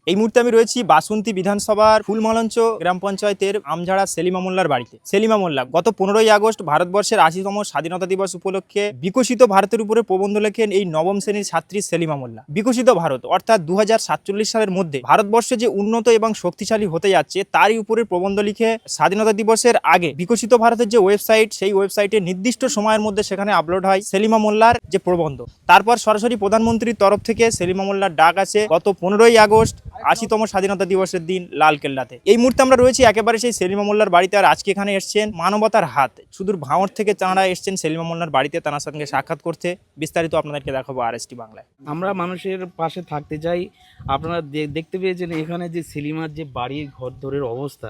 এই মুহূর্তে আমি রয়েছি বাসন্তী বিধানসভার ফুলমলঞ্চ গ্রাম পঞ্চায়েতের আমঝাড়া সেলিমা মোল্লার বাড়িতে। সেলিমা মোল্লা গত 15ই আগস্ট ভারতবর্ষের 80তম স্বাধীনতা দিবস উপলক্ষে বিকশিত ভারতের উপরে প্রবন্ধ লেখেন এই নবম শ্রেণীর ছাত্রী সেলিমা মোল্লা। বিকশিত ভারত অর্থাৎ 2047 সালের মধ্যে ভারতবর্ষে যে উন্নত এবং শক্তিশালী হতে যাচ্ছে তারই উপরে প্রবন্ধ লিখে স্বাধীনতা দিবসের আগে বিকশিত ভারতের যে ওয়েবসাইট, সেই ওয়েবসাইটে নির্দিষ্ট সময়ের মধ্যে সেখানে আপলোড হয় সেলিমা মোল্লার যে প্রবন্ধ। তারপর সরাসরি প্রধানমন্ত্রীর তরফ থেকে সেলিমা মোল্লার ডাক আছে গত 15ই আগস্ট 80তম স্বাধীনতা দিবসের দিন লালকেল্লাতে। এই মুহূর্তে আমরা রয়েছি একেবারে সেই সেলিমা মোল্লার বাড়িতে। আর আজকে এখানে এসছেন মানবতার হাত, সুদূর ভাঙড় থেকে তাঁরা এসছেন সেলিমা মোল্লার বাড়িতে তার সঙ্গে সাক্ষাৎ করতে। বিস্তারিত আপনাদেরকে দেখাবো আরএসটি বাংলায়। আমরা মানুষের পাশে থাকতে চাই। আপনারা দেখতে পেয়েছেন এখানে যে সেলিমার যে বাড়ির ঘর দরের অবস্থা,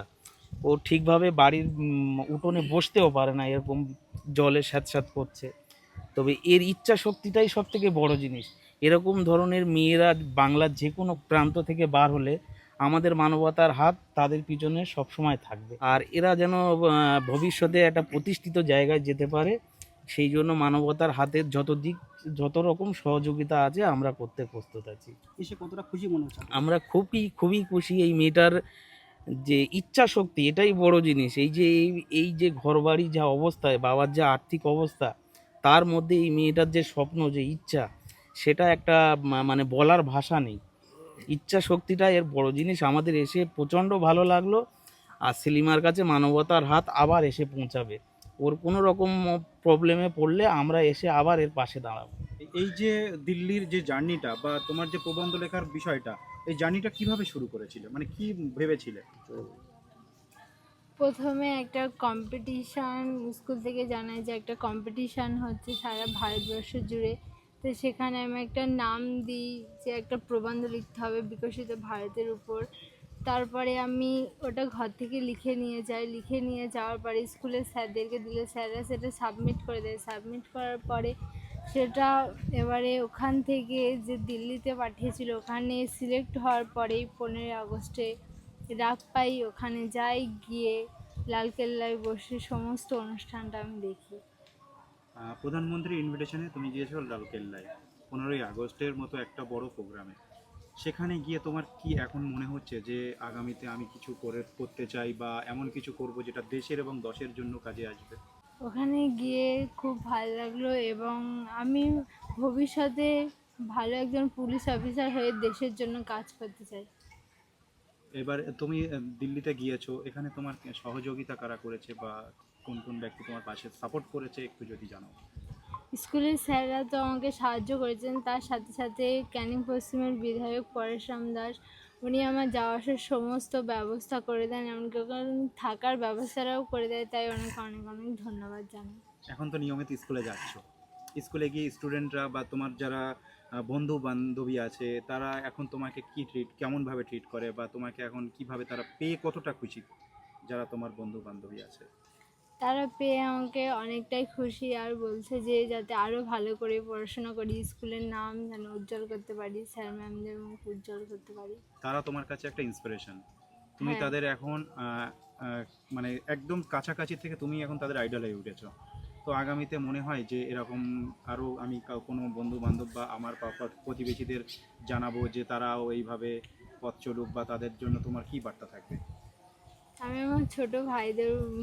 ও ঠিকভাবে বাড়ির উঠোনে বসতেও পারে না, এরকম জলে স্যাঁতস্যাঁত করছে। তবে এর ইচ্ছা শক্তিটাই সব থেকে বড় জিনিস। এরকম ধরনের মেয়েরা বাংলার যে কোনো প্রান্ত থেকে বার হলে আমাদের মানবতার হাত তাদের পিছনে সবসময় থাকবে। আর এরা যেন ভবিষ্যতে একটা প্রতিষ্ঠিত জায়গায় যেতে পারে, সেই জন্য মানবতার হাতের যত রকম সহযোগিতা আছে আমরা করতে প্রস্তুত আছি। এসে কতটা খুশি মনে হচ্ছে? আমরা খুবই খুশি। এই মেয়েটার যে ইচ্ছা শক্তি, এটাই বড় জিনিস। এই যে ঘরবাড়ি যা অবস্থায়, বাবার যা আর্থিক অবস্থা, তার মধ্যে এই মেয়েটার যে স্বপ্ন, যে ইচ্ছা, সেটা একটা মানে বলার ভাষা নেই। ইচ্ছা শক্তিটা এর বড় জিনিস। আমাদের এসে প্রচণ্ড ভালো লাগলো। আর সেলিমার কাছে মানবতার হাত আবার এসে পৌঁছাবে। ওর কোনো রকম প্রবলেমে পড়লে আমরা এসে আবার এর পাশে দাঁড়াবো। এই যে দিল্লির যে জার্নিটা বা তোমার যে প্রবন্ধ লেখার বিষয়টা, এই জার্নিটা কিভাবে শুরু করেছিলে, মানে কি ভেবেছিলে? প্রথমে একটা কম্পিটিশান, স্কুল থেকে জানায় যে একটা কম্পিটিশান হচ্ছে সারা ভারতবর্ষ জুড়ে। তো সেখানে আমি একটা নাম দিই যে একটা প্রবন্ধ লিখতে হবে বিকশিত ভারতের উপর। তারপরে আমি ওটা ঘর থেকে লিখে নিয়ে যাওয়ার পরে স্কুলের স্যারদেরকে দিলে স্যাররা সেটা সাবমিট করে দেয়। সাবমিট করার পরে সেটা এবারে ওখান থেকে যে দিল্লিতে পাঠিয়েছিল, ওখানে সিলেক্ট হওয়ার পরেই 15ই আগস্টে ডাক পাই। ওখানে যাই, গিয়ে লালকেল্লায় বসে সমস্ত অনুষ্ঠানটা আমি দেখি। প্রধানমন্ত্রীর ইনভিটেশনে তুমি গিয়েছো লালকেল্লায় 15ই আগস্টের মতো একটা বড় প্রোগ্রামে। সেখানে গিয়ে তোমার কি এখন মনে হচ্ছে যে আগামীতে আমি কিছু করতে চাই বা এমন কিছু করব যেটা দেশের এবং দশের জন্য কাজে আসবে? ওখানে গিয়ে খুব ভালো লাগলো এবং আমি ভবিষ্যতে ভালো একজন পুলিশ অফিসার হয়ে দেশের জন্য কাজ করতে চাই। এবার তুমি দিল্লিতে গিয়েছো, এখানে তোমার সহযোগিতা কারা করেছে বা কোন কোন ব্যক্তি তোমার পাশে সাপোর্ট করেছে একটু যদি জানাও। স্কুলের স্যাররা তো আমাকে সাহায্য করেছেন, তার সাথে সাথে ক্যানিং পশ্চিমের বিধায়ক পরেশরাম দাস, উনি আমার যাওয়া আসার সমস্ত ব্যবস্থা করে দেন, এমনকি ওখানে থাকার ব্যবস্থাটাও করে দেয়। তাই অনেক অনেক অনেক ধন্যবাদ জানাই। এখন তো নিয়মিত স্কুলে যাচ্ছ, স্কুলে গিয়ে স্টুডেন্টরা বা তোমার যারা বন্ধু বান্ধবী আছে তারা এখন তোমাকে কেমনভাবে ট্রিট করে বা তোমাকে এখন কিভাবে তারা পেয়ে কতটা খুশি, যারা তোমার বন্ধু বান্ধবী আছে? তারা পেয়ে আমাকে অনেকটাই খুশি, আর বলছে যে যাতে আরও ভালো করে পড়াশোনা করি, স্কুলের নাম যেন উজ্জ্বল করতে পারি, স্যার ম্যামদের মুখ উজ্জ্বল করতে পারি। তারা তোমার কাছে একটা ইন্সপিরেশন। তুমি হ্যাঁ। তাদের এখন মানে একদম কাছাকাছি থেকে তুমি এখন তাদের আইডল হয়ে উঠেছো। তো আগামীতে মনে হয় যে এরকম আরও আমি কোনো বন্ধু বান্ধব বা আমার প্রতিবেশীদের জানাবো যে তারাও এইভাবে পথ চলুক, বা তাদের জন্য তোমার কি বার্তা থাকবে? আমি আমার ছোটো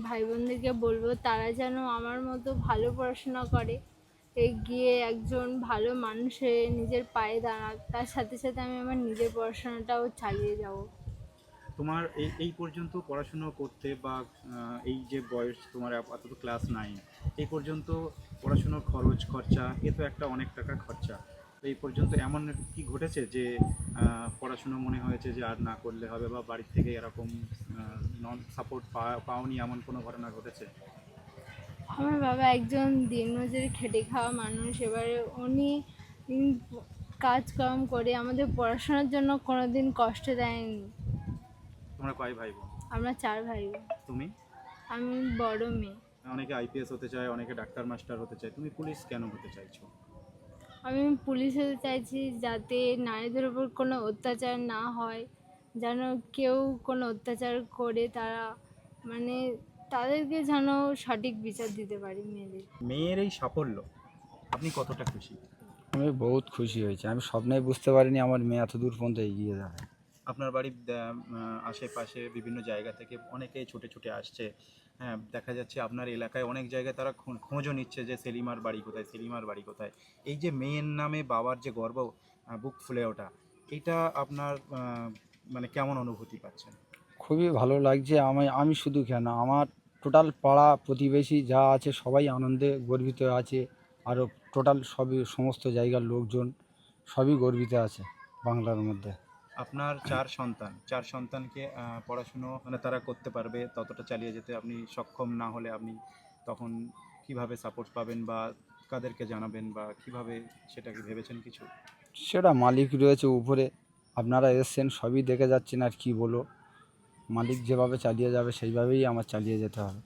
ভাই বোনদেরকে বলবো তারা যেন আমার মতো ভালো পড়াশোনা করে, গিয়ে একজন ভালো মানুষ হয়ে নিজের পায়ে দাঁড়াক। তার সাথে সাথে আমি আমার নিজের পড়াশোনাটাও চালিয়ে যাব। তোমার এই পর্যন্ত পড়াশুনো করতে বা এই যে বয়স তোমার আপাতত ক্লাস 9, এই পর্যন্ত পড়াশুনোর খরচা এ তো একটা অনেক টাকা খরচা। তো এই পর্যন্ত এমন কি ঘটেছে যে পড়াশুনো মনে হয়েছে যে আর না করলে হবে, বা বাড়ির থেকে এরকম নন সাপোর্ট পাওনি, এমন কোনো ঘটনা ঘটেছে? আমার বাবা একজন দিনমজুরি খেটে খাওয়া মানুষ। এবারে উনি কাজকর্ম করে আমাদের পড়াশোনার জন্য কোনোদিন কষ্ট দেয়নি। তোমরা কয় ভাই বোন? আমরা 4 ভাই বোন। তুমি? আমি বড় মেয়ে। অনেকে আইপিএস হতে চায়, অনেকে ডাক্তার মাস্টার হতে চায়, তুমি পুলিশ কেন হতে চাইছো? আমি পুলিশ হতে চাইছি যাতে নারীদের উপর কোনো অত্যাচার না হয়, যেন কেউ কোনো অত্যাচার করে তারা মানে তাদেরকে যেন সঠিক বিচার দিতে পারি মেয়েদের। মেয়ের এই সাফল্য আপনি কতটা খুশি? আমি বহুত খুশি হয়েছি। আমি স্বপ্নে বুঝতে পারিনি আমার মেয়ে এত দূর পর্যন্ত এগিয়ে যাবে। আপনার বাড়ির আশেপাশে বিভিন্ন জায়গা থেকে অনেকেই ছুটে ছুটে আসছে। হ্যাঁ, দেখা যাচ্ছে আপনার এলাকায় অনেক জায়গায় তারা খোঁজও নিচ্ছে যে সেলিমার বাড়ি কোথায়, সেলিমার বাড়ি কোথায়। এই যে মেয়ের নামে বাবার যে গর্ব, বুক ফুলে ওঠা, এটা আপনার মানে কেমন অনুভূতি পাচ্ছেন? খুবই ভালো লাগছে। আমি শুধু কেন, আমার টোটাল পাড়া প্রতিবেশী যা আছে সবাই আনন্দে গর্বিত আছে। আরও টোটাল সবই সমস্ত জায়গার লোকজন সবই গর্বিত আছে বাংলার মধ্যে। আপনার চার সন্তানকে পড়াশুনো মানে তারা করতে পারবে, ততটা চালিয়ে যেতে আপনি সক্ষম না হলে আপনি তখন কিভাবে সাপোর্ট পাবেন বা কাদেরকে জানাবেন বা কিভাবে, সেটা কি ভেবেছেন কিছু? সেটা মালিক রয়েছে উপরে, আপনারা এসছেন সবই দেখে যাচ্ছেন, আর কি বলো, মালিক যেভাবে চালিয়ে যাবে সেইভাবেই আমার চালিয়ে যেতে হবে।